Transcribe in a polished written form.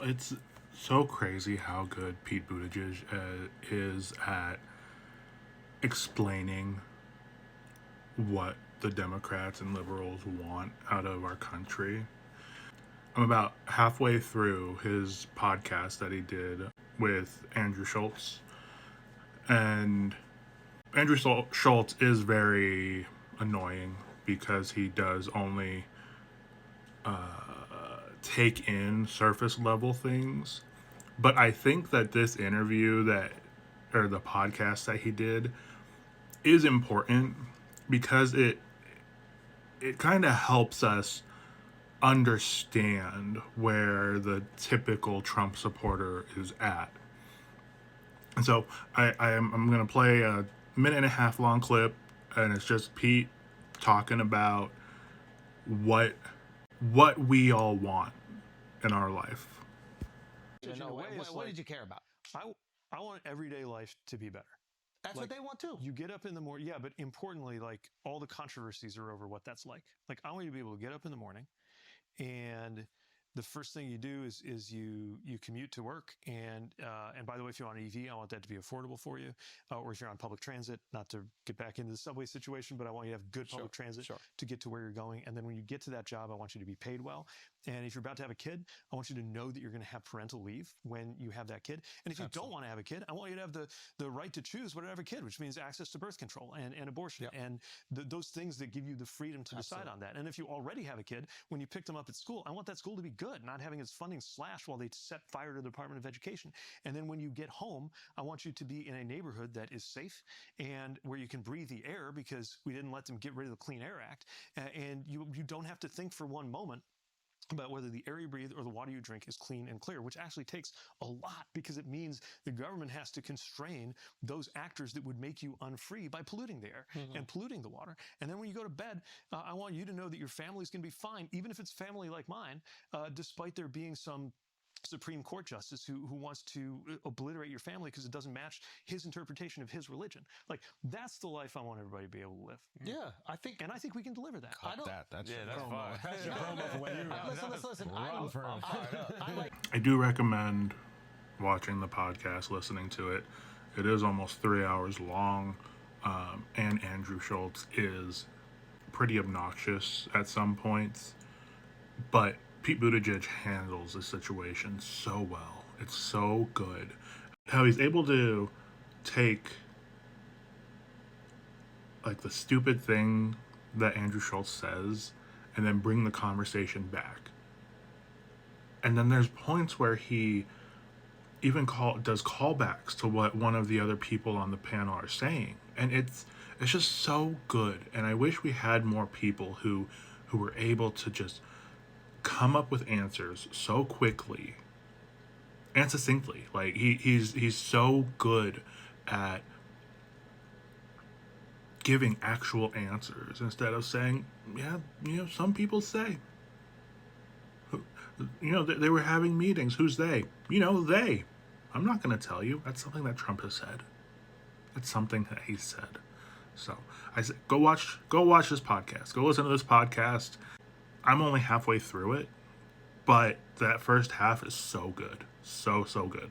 It's so crazy how good Pete Buttigieg is at explaining what the Democrats and liberals want out of our country. I'm about halfway through his podcast that he did with Andrew Schultz. And Andrew Schultz is very annoying because he does only take in surface level things. But I think that this interview or the podcast that he did is important because it kind of helps us understand where the typical Trump supporter is at. And so I'm going to play a minute and a half long clip, and it's just Pete talking about what we all want in our life. What did you care about? I want everyday life to be better. That's what they want too. You get up in the morning, but importantly, all the controversies are over what that's like. I want you to be able to get up in the morning, and the first thing you do is you commute to work, and by the way, if you're on an EV, I want that to be affordable for you, or if you're on public transit, not to get back into the subway situation, but I want you to have good public transit to get to where you're going. And then when you get to that job, I want you to be paid well. And if you're about to have a kid, I want you to know that you're going to have parental leave when you have that kid. And if you don't want to have a kid, I want you to have the right to choose whether to have a kid, which means access to birth control and abortion and those things that give you the freedom to decide on that. And if you already have a kid, when you pick them up at school, I want that school to be good, not having its funding slashed while they set fire to the Department of Education. And then when you get home, I want you to be in a neighborhood that is safe and where you can breathe the air because we didn't let them get rid of the Clean Air Act. And you don't have to think for one moment about whether the air you breathe or the water you drink is clean and clear, which actually takes a lot because it means the government has to constrain those actors that would make you unfree by polluting the air and polluting the water. And then when you go to bed, I want you to know that your family's going to be fine, even if it's family like mine, despite there being some Supreme Court justice who wants to obliterate your family because it doesn't match his interpretation of his religion. That's the life I want everybody to be able to live. Yeah, I think we can deliver that. That's fine. That's your promo for when you listen. I do recommend watching the podcast, listening to it. It is almost 3 hours long, and Andrew Schultz is pretty obnoxious at some points, but Pete Buttigieg handles the situation so well. It's so good. How he's able to take the stupid thing that Andrew Schultz says and then bring the conversation back. And then there's points where he even does callbacks to what one of the other people on the panel are saying. And it's just so good. And I wish we had more people who were able to just come up with answers so quickly and succinctly. He's so good at giving actual answers instead of saying, some people say, they were having meetings. Who's they? They. I'm not going to tell you. That's something that Trump has said. It's something that he said. So I said, go watch this podcast. Go listen to this podcast. I'm only halfway through it, but that first half is so good. So good.